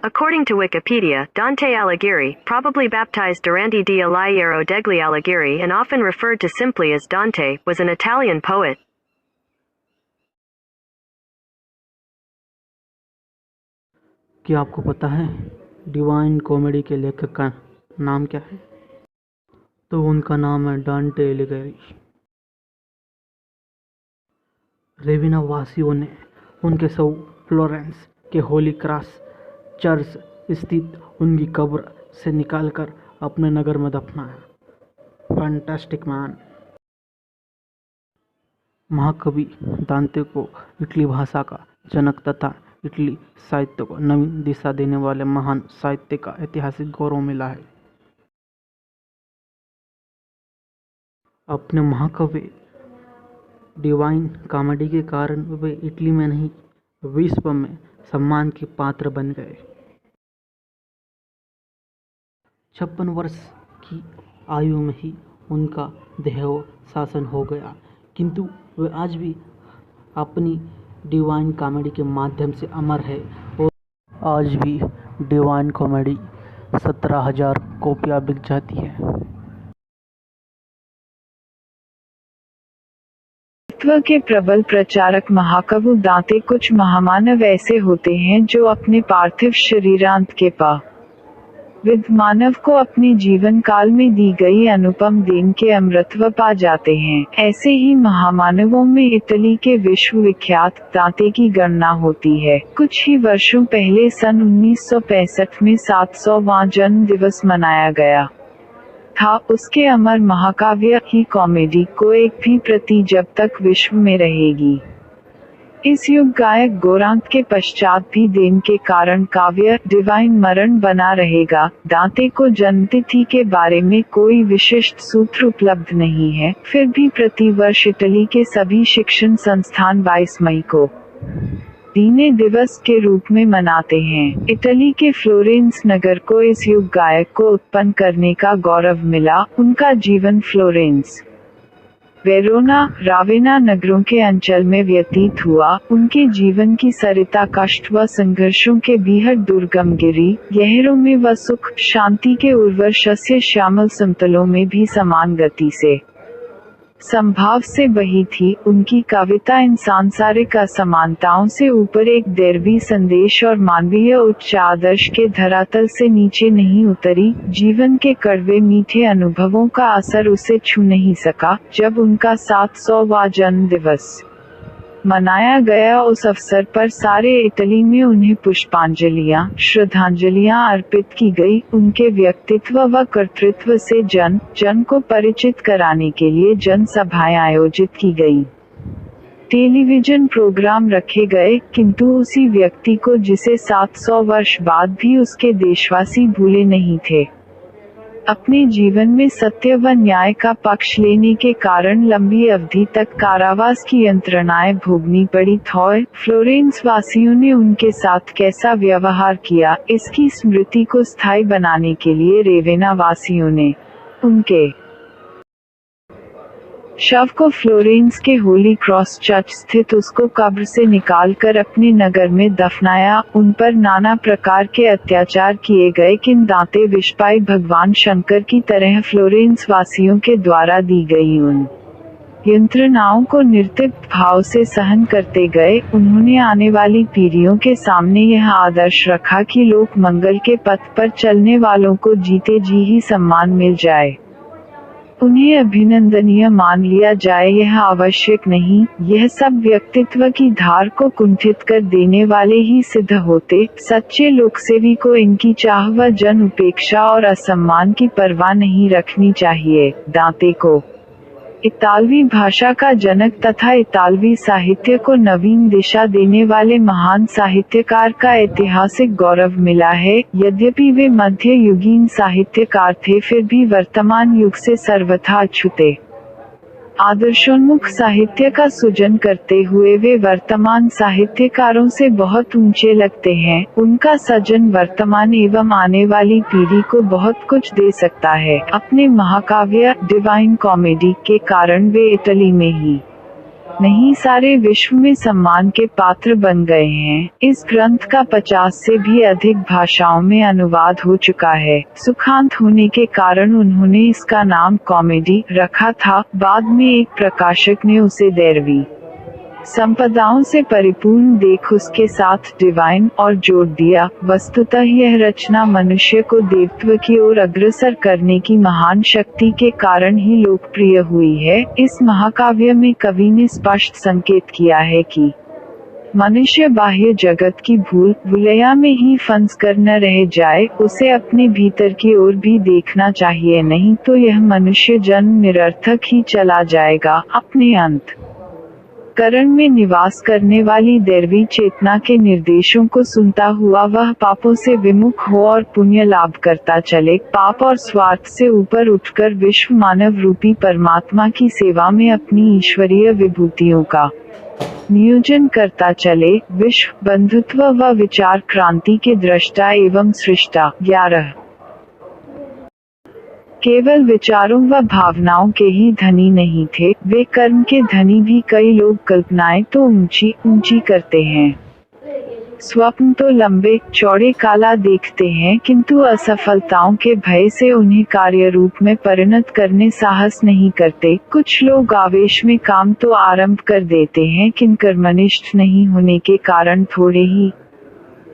According to Wikipedia, Dante Alighieri, probably baptized Durante di Alighiero degli Alighieri and often referred to simply as Dante, was an Italian poet. क्या आपको पता है divine comedy के लेखक का नाम क्या है? तो उनका नाम है डांटे एलिगेरी। रेविना वासियों ने उनके शव फ्लोरेंस के होली क्रॉस चर्च स्थित उनकी कब्र से निकालकर अपने नगर में दफनाया। Fantastic man. महाकवि दांते को इटली भाषा का जनक तथा इटली साहित्य को नवीन दिशा देने वाले महान साहित्य का ऐतिहासिक गौरव मिला है। अपने महाकाव्य डिवाइन कॉमेडी के कारण वे इटली में नहीं विश्व में सम्मान के पात्र बन गए। 56 वर्ष की आयु में ही उनका देहावसान हो गया, किंतु वे आज भी अपनी डिवाइन कॉमेडी के माध्यम से अमर है और आज भी डिवाइन कॉमेडी 17,000 कॉपियाँ बिक जाती है। के प्रबल प्रचारक महाकवि दांते कुछ महामानव ऐसे होते हैं जो अपने पार्थिव शरीरांत के विद मानव को अपने जीवन काल में दी गई अनुपम देन के अमृतत्व पा जाते हैं। ऐसे ही महामानवों में इटली के विश्वविख्यात दांते की गणना होती है। कुछ ही वर्षों पहले सन 1965 में 700वां जन्म दिवस मनाया गया था। उसके अमर महाकाव्य ही कॉमेडी को एक भी प्रति जब तक विश्व में रहेगी। इस युग गायक गौरांत के पश्चात भी देन के कारण काव्य डिवाइन मरण बना रहेगा। दांते को जन्मतिथि के बारे में कोई विशिष्ट सूत्र उपलब्ध नहीं है, फिर भी प्रतिवर्ष इटली के सभी शिक्षण संस्थान 22 मई को दीने दिवस के रूप में मनाते हैं। इटली के फ्लोरेंस नगर को इस युग गायक को उत्पन्न करने का गौरव मिला। उनका जीवन फ्लोरेंस, वेरोना, रावेना नगरों के अंचल में व्यतीत हुआ। उनके जीवन की सरिता कष्ट व संघर्षों के बीहड़ दुर्गम गिरी गहरों में व सुख शांति के उर्वर शस्य श्यामल समतलों में भी समान गति से संभाव से बही थी। उनकी कविता इन सांसारिक असमानताओं से ऊपर एक दैवी संदेश और मानवीय उच्च आदर्श के धरातल से नीचे नहीं उतरी। जीवन के कड़वे मीठे अनुभवों का असर उसे छू नहीं सका। जब उनका 700वां जन्म दिवस मनाया गया, उस अवसर पर सारे इटली में उन्हें पुष्पांजलियां, श्रद्धांजलियां अर्पित की गई। उनके व्यक्तित्व व कर्तृत्व से जन को परिचित कराने के लिए जनसभाएं आयोजित की गई, टेलीविजन प्रोग्राम रखे गए, किंतु उसी व्यक्ति को जिसे 700 वर्ष बाद भी उसके देशवासी भूले नहीं थे। अपने जीवन में सत्य व न्याय का पक्ष लेने के कारण लंबी अवधि तक कारावास की यंत्रणाएं भोगनी पड़ी। फ्लोरेंस वासियों ने उनके साथ कैसा व्यवहार किया, इसकी स्मृति को स्थायी बनाने के लिए रेवेना वासियों ने उनके शव को फ्लोरेंस के होली क्रॉस चर्च स्थित उसको कब्र से निकालकर अपने नगर में दफनाया। उन पर नाना प्रकार के अत्याचार किए गए, किंतु दांते विषपाई भगवान शंकर की तरह फ्लोरेंस वासियों के द्वारा दी गई उन यंत्रणाओं को निर्लिप्त भाव से सहन करते गए। उन्होंने आने वाली पीढ़ियों के सामने यह आदर्श रखा कि लोक मंगल के पथ पर चलने वालों को जीते जी ही सम्मान मिल जाए, उन्हें अभिनंदनीय मान लिया जाए यह आवश्यक नहीं। यह सब व्यक्तित्व की धार को कुंठित कर देने वाले ही सिद्ध होते। सच्चे लोकसेवी को इनकी चाह व जन उपेक्षा और असम्मान की परवाह नहीं रखनी चाहिए। दांते को इतालवी भाषा का जनक तथा इतालवी साहित्य को नवीन दिशा देने वाले महान साहित्यकार का ऐतिहासिक गौरव मिला है। यद्यपि वे मध्य युगीन साहित्यकार थे, फिर भी वर्तमान युग से सर्वथा अछूते आदर्शोन्मुख साहित्य का सृजन करते हुए वे वर्तमान साहित्यकारों से बहुत ऊंचे लगते हैं। उनका सृजन वर्तमान एवं आने वाली पीढ़ी को बहुत कुछ दे सकता है। अपने महाकाव्य डिवाइन कॉमेडी के कारण वे इटली में ही नहीं सारे विश्व में सम्मान के पात्र बन गए हैं। इस ग्रंथ का 50 से भी अधिक भाषाओं में अनुवाद हो चुका है। सुखांत होने के कारण उन्होंने इसका नाम कॉमेडी रखा था। बाद में एक प्रकाशक ने उसे दैवी संपदाओं से परिपूर्ण देख उसके साथ डिवाइन और जोड़ दिया। वस्तुतः यह रचना मनुष्य को देवत्व की ओर अग्रसर करने की महान शक्ति के कारण ही लोकप्रिय हुई है। इस महाकाव्य में कवि ने स्पष्ट संकेत किया है कि मनुष्य बाह्य जगत की भूल भुलैया में ही फंस कर न रह जाए, उसे अपने भीतर की ओर भी देखना चाहिए, नहीं तो यह मनुष्य जन्म निरर्थक ही चला जाएगा। अपने अंत करण में निवास करने वाली दैवी चेतना के निर्देशों को सुनता हुआ वह पापों से विमुख हो और पुण्य लाभ करता चले। पाप और स्वार्थ से ऊपर उठकर विश्व मानव रूपी परमात्मा की सेवा में अपनी ईश्वरीय विभूतियों का नियोजन करता चले। विश्व बंधुत्व व विचार क्रांति के दृष्टा एवं सृष्टा। 11 केवल विचारों व भावनाओं के ही धनी नहीं थे, वे कर्म के धनी भी। कई लोग कल्पनाएं तो ऊंची ऊंची करते हैं, स्वप्न तो लंबे चौड़े काला देखते हैं, किंतु असफलताओं के भय से उन्हें कार्य रूप में परिणत करने साहस नहीं करते। कुछ लोग आवेश में काम तो आरंभ कर देते हैं, किंतु कर्मनिष्ठ नहीं होने के कारण थोड़े ही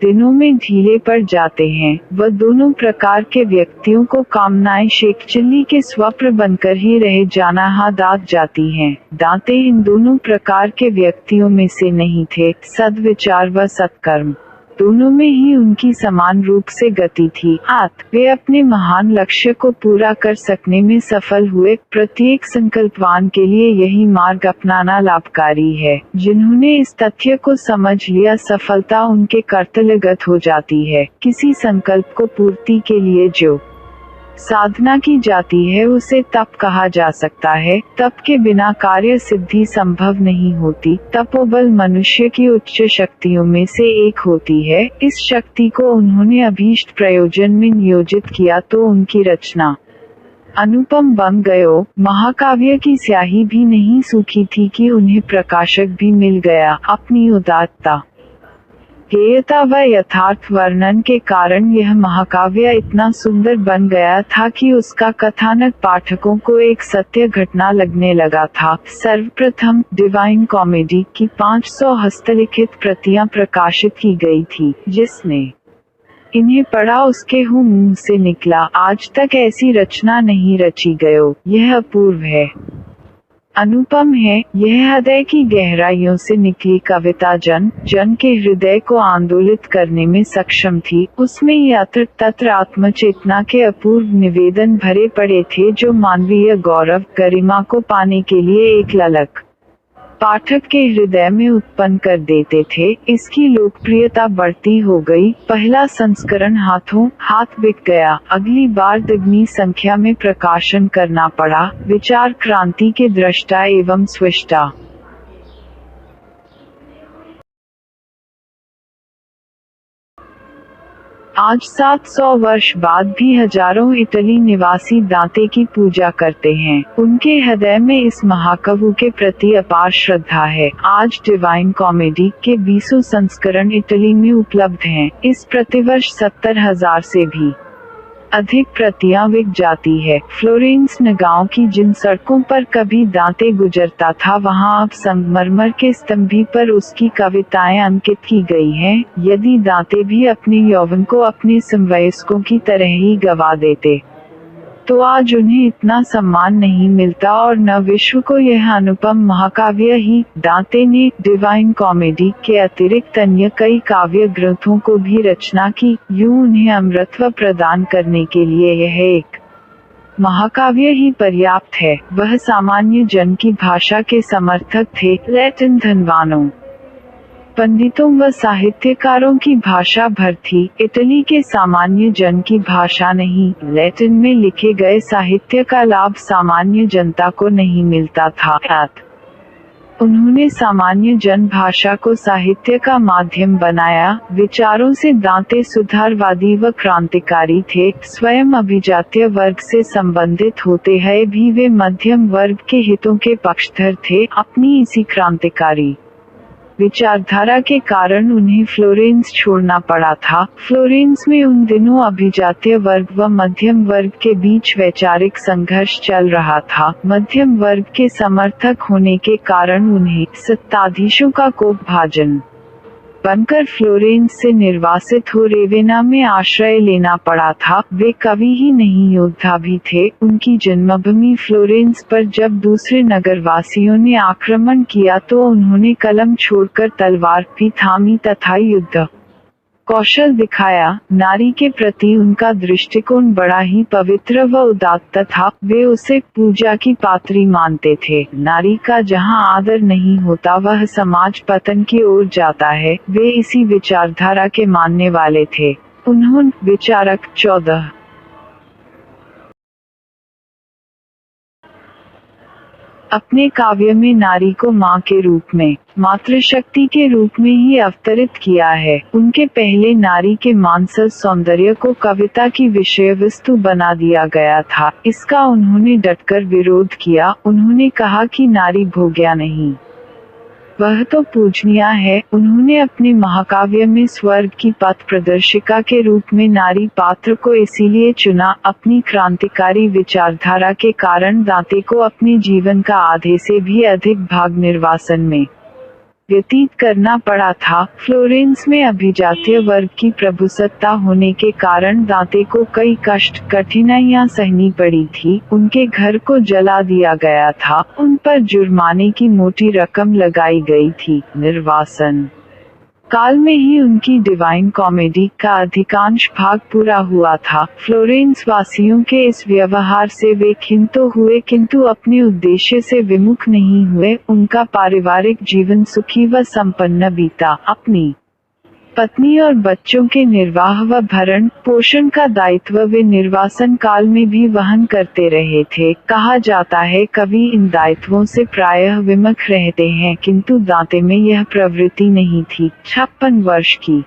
दिनों में ढीले पड़ जाते हैं। वह दोनों प्रकार के व्यक्तियों को कामनाएं शेखचिल्ली के स्वप्न बनकर ही रह जाना हादात जाती हैं। दांते इन दोनों प्रकार के व्यक्तियों में से नहीं थे। सद्विचार व सत्कर्म दोनों में ही उनकी समान रूप से गति थी। वे अपने महान लक्ष्य को पूरा कर सकने में सफल हुए। प्रत्येक संकल्पवान के लिए यही मार्ग अपनाना लाभकारी है। जिन्होंने इस तथ्य को समझ लिया, सफलता उनके कर्तव्यगत हो जाती है। किसी संकल्प को पूर्ति के लिए जो साधना की जाती है उसे तप कहा जा सकता है। तप के बिना कार्य सिद्धि संभव नहीं होती। तपोबल मनुष्य की उच्च शक्तियों में से एक होती है। इस शक्ति को उन्होंने अभीष्ट प्रयोजन में नियोजित किया तो उनकी रचना अनुपम बन गयो। महाकाव्य की स्याही भी नहीं सूखी थी कि उन्हें प्रकाशक भी मिल गया। अपनी उदात्तता, गेयता व यथार्थ वर्णन के कारण यह महाकाव्य इतना सुंदर बन गया था कि उसका कथानक पाठकों को एक सत्य घटना लगने लगा था। सर्वप्रथम डिवाइन कॉमेडी की 500 हस्तलिखित प्रतियां प्रकाशित की गई थी। जिसने इन्हें पढ़ा उसके मुंह से निकला, आज तक ऐसी रचना नहीं रची गयो। यह अपूर्व है, अनुपम है। यह हृदय की गहराइयों से निकली कविता जन जन के हृदय को आंदोलित करने में सक्षम थी। उसमें यत्र तत्र आत्मचेतना के अपूर्व निवेदन भरे पड़े थे, जो मानवीय गौरव गरिमा को पाने के लिए एक ललक पाठक के हृदय में उत्पन्न कर देते थे। इसकी लोकप्रियता बढ़ती हो गई। पहला संस्करण हाथों हाथ बिक गया। अगली बार दुगनी संख्या में प्रकाशन करना पड़ा। विचार क्रांति के दृष्टा एवं स्रष्टा। आज 700 वर्ष बाद भी हजारों इटली निवासी दांते की पूजा करते हैं। उनके हृदय में इस महाकवि के प्रति अपार श्रद्धा है। आज डिवाइन कॉमेडी के 20 संस्करण इटली में उपलब्ध हैं। इस प्रतिवर्ष 70,000 से भी अधिक प्रतियां बिक जाती है। फ्लोरेंस गांव की जिन सड़कों पर कभी दांते गुजरता था, वहां अब संगमरमर के स्तंभी पर उसकी कविताएं अंकित की गई हैं। यदि दांते भी अपने यौवन को अपने समवयस्कों की तरह ही गवा देते, तो आज उन्हें इतना सम्मान नहीं मिलता और न विश्व को यह अनुपम महाकाव्य ही। दांते ने डिवाइन कॉमेडी के अतिरिक्त अन्य कई काव्य ग्रंथों को भी रचना की। यूं उन्हें अमरत्व प्रदान करने के लिए यह एक महाकाव्य ही पर्याप्त है। वह सामान्य जन की भाषा के समर्थक थे। लैटिन धनवानों, पंडितों व साहित्यकारों की भाषा भर थी। इटली के सामान्य जन की भाषा नहीं। लैटिन में लिखे गए साहित्य का लाभ सामान्य जनता को नहीं मिलता था। उन्होंने सामान्य जन भाषा को साहित्य का माध्यम बनाया। विचारों से दांते सुधारवादी व क्रांतिकारी थे। स्वयं अभिजात्य वर्ग से संबंधित होते हुए भी वे मध्यम वर्ग के हितों के पक्षधर थे। अपनी इसी क्रांतिकारी विचारधारा के कारण उन्हें फ्लोरेंस छोड़ना पड़ा था। फ्लोरेंस में उन दिनों अभिजात्य वर्ग व मध्यम वर्ग के बीच वैचारिक संघर्ष चल रहा था। मध्यम वर्ग के समर्थक होने के कारण उन्हें सत्ताधीशों का कोपभाजन बनकर फ्लोरेंस से निर्वासित हो रेवेना में आश्रय लेना पड़ा था। वे कवि ही नहीं योद्धा भी थे। उनकी जन्मभूमि फ्लोरेंस पर जब दूसरे नगरवासियों ने आक्रमण किया तो उन्होंने कलम छोड़कर तलवार भी थामी तथा युद्ध कौशल दिखाया। नारी के प्रति उनका दृष्टिकोण बड़ा ही पवित्र व उदात्त था। वे उसे पूजा की पात्री मानते थे। नारी का जहां आदर नहीं होता वह समाज पतन की ओर जाता है। वे इसी विचारधारा के मानने वाले थे। उन्होंने विचारक 14 अपने काव्य में नारी को माँ के रूप में, मातृशक्ति के रूप में ही अवतरित किया है। उनके पहले नारी के मानसिक सौंदर्य को कविता की विषय वस्तु बना दिया गया था। इसका उन्होंने डटकर विरोध किया। उन्होंने कहा कि नारी भोग्या नहीं, वह तो पूजनीय है। उन्होंने अपने महाकाव्य में स्वर्ग की पथ प्रदर्शिका के रूप में नारी पात्र को इसीलिए चुना। अपनी क्रांतिकारी विचारधारा के कारण दांते को अपने जीवन का आधे से भी अधिक भाग निर्वासन में व्यतीत करना पड़ा था। फ्लोरेंस में अभिजात्य वर्ग की प्रभुसत्ता होने के कारण दांते को कई कष्ट कठिनाइयां सहनी पड़ी थी। उनके घर को जला दिया गया था। उन पर जुर्माने की मोटी रकम लगाई गई थी। निर्वासन काल में ही उनकी डिवाइन कॉमेडी का अधिकांश भाग पूरा हुआ था। फ्लोरेंस वासियों के इस व्यवहार से वे खिन्न तो हुए किंतु अपने उद्देश्य से विमुख नहीं हुए। उनका पारिवारिक जीवन सुखी व संपन्न बीता। अपनी पत्नी और बच्चों के निर्वाह व भरण पोषण का दायित्व वे निर्वासन काल में भी वहन करते रहे थे। कहा जाता है कवि इन दायित्वों से प्रायः विमुख रहते हैं, किंतु दांते में यह प्रवृत्ति नहीं थी। 56 वर्ष की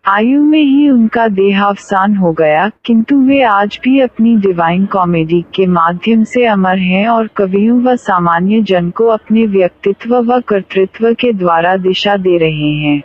आयु में ही उनका देहावसान हो गया, किंतु वे आज भी अपनी डिवाइन कॉमेडी के माध्यम से अमर हैं और कवियों व सामान्य जन को अपने व्यक्तित्व व कर्तृत्व के द्वारा दिशा दे रहे हैं।